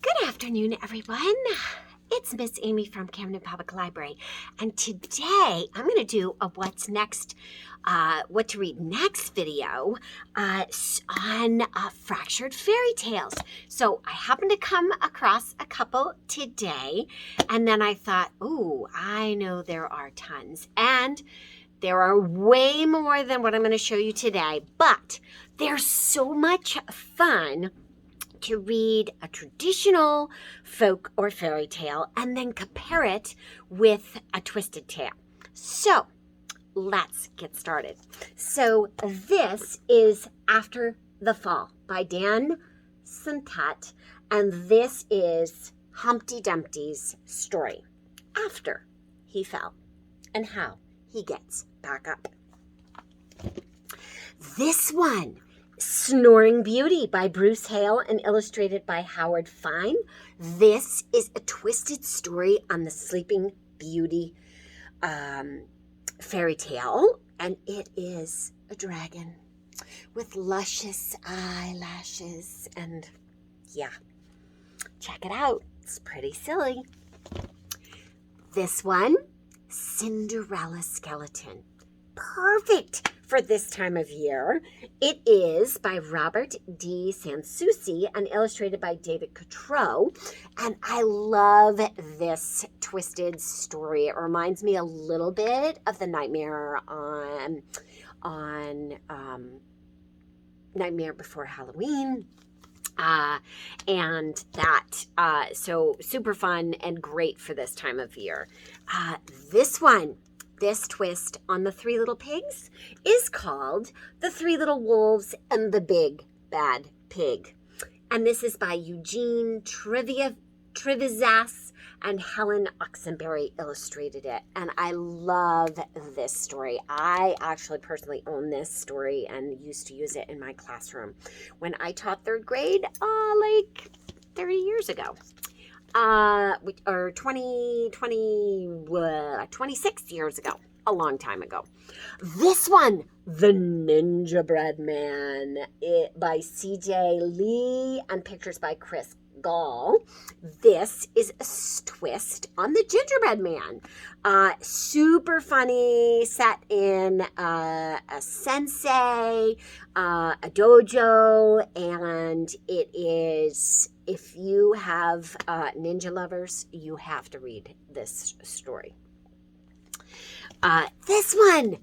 Good afternoon, everyone. It's Miss Amy from Camden Public Library, and today I'm going to do a What's Next, What to Read Next video on fractured fairy tales. So I happened to come across a couple today, and then I thought, ooh, I know there are tons, and there are way more than what I'm going to show you today, but they're so much fun to read a traditional folk or fairy tale and then compare it with a twisted tale. So let's get started. So this is After the Fall by Santat, and this is Humpty Dumpty's story after he fell and how he gets back up. This one, Snoring Beauty by Bruce Hale and illustrated by Howard Fine. This is a twisted story on the Sleeping Beauty fairy tale, and it is a dragon with luscious eyelashes, and yeah, check it out. It's pretty silly. This one, Cinderella Skeleton. Perfect for this time of year. It is by Robert D. Sansucci and illustrated by David Cotreau. And I love this twisted story. It reminds me a little bit of the Nightmare on Nightmare Before Halloween. And that, so super fun and great for this time of year. This twist on the Three Little Pigs is called The Three Little Wolves and the Big Bad Pig. And this is by Eugene Trivizas and Helen Oxenberry illustrated it. And I love this story. I actually personally own this story and used to use it in my classroom when I taught third grade, like 30 years ago. Or 26 years ago, a long time ago. This one, The Gingerbread Man, by C.J. Lee and pictures by Chris Gall. This is a twist on the Gingerbread Man. Super funny, set in a sensei, a dojo, and it is, if you have ninja lovers, you have to read this story. This one,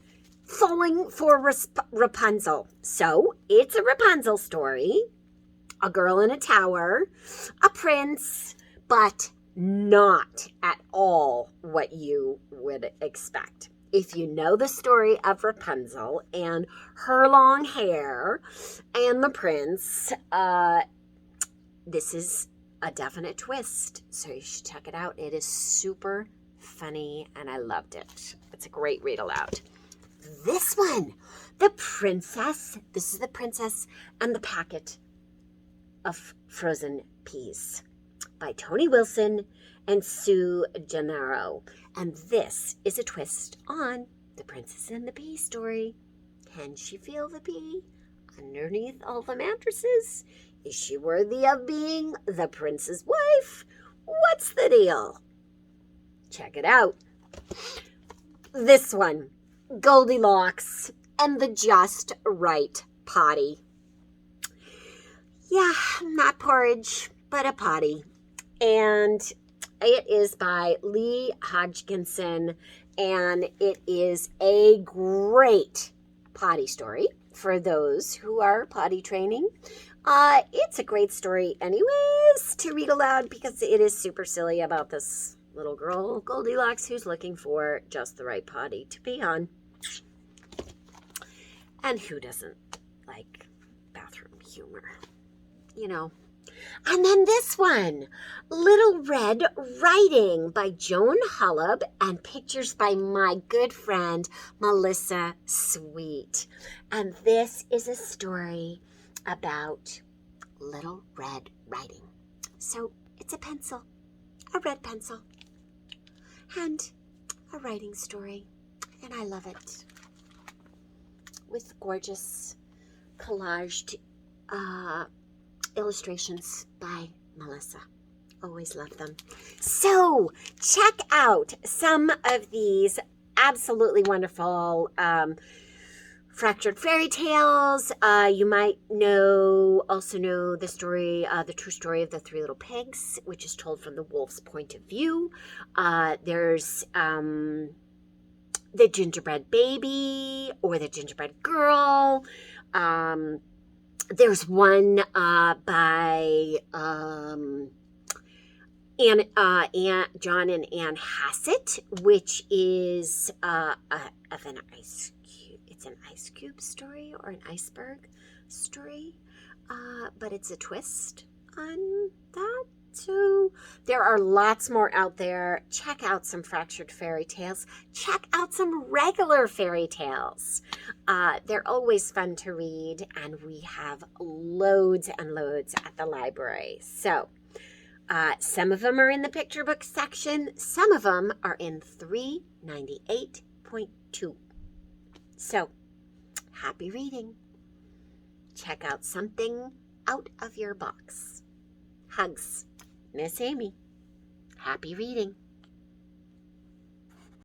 Falling for Rapunzel. So it's a Rapunzel story. A girl in a tower, a prince, but not at all what you would expect. If you know the story of Rapunzel and her long hair and the prince, this is a definite twist. So you should check it out. It is super funny and I loved it. It's a great read aloud. This one, The Princess. This is The Princess and the Packet of Frozen Peas by Tony Wilson and Sue Gennaro. And this is a twist on the Princess and the Pea story. Can she feel the pea underneath all the mattresses? Is she worthy of being the prince's wife? What's the deal? Check it out. This one, Goldilocks and the Just Right Potty. Yeah, not porridge, but a potty. And it is by Lee Hodgkinson, and it is a great potty story for those who are potty training. It's a great story anyways to read aloud because it is super silly about this little girl, Goldilocks, who's looking for just the right potty to be on. And who doesn't like bathroom humor? You know. And then this one, Little Red Riding by Joan Hollub and pictures by my good friend Melissa Sweet. And this is a story about Little Red Riding. So it's a pencil, a red pencil, and a writing story. And I love it. With gorgeous collaged illustrations by Melissa. Always love them. So check out some of these absolutely wonderful fractured fairy tales. You might also know the story, the true story of the Three Little Pigs, which is told from the wolf's point of view. There's the Gingerbread Baby or the Gingerbread Girl. There's one by John and Anne Hassett, which is of an ice cube. It's an ice cube story or an iceberg story, but it's a twist on that. So there are lots more out there. Check out some fractured fairy tales. Check out some regular fairy tales. They're always fun to read, and we have loads and loads at the library. So some of them are in the picture book section. Some of them are in 398.2. So, happy reading. Check out something out of your box. Hugs. Miss Amy. Happy reading.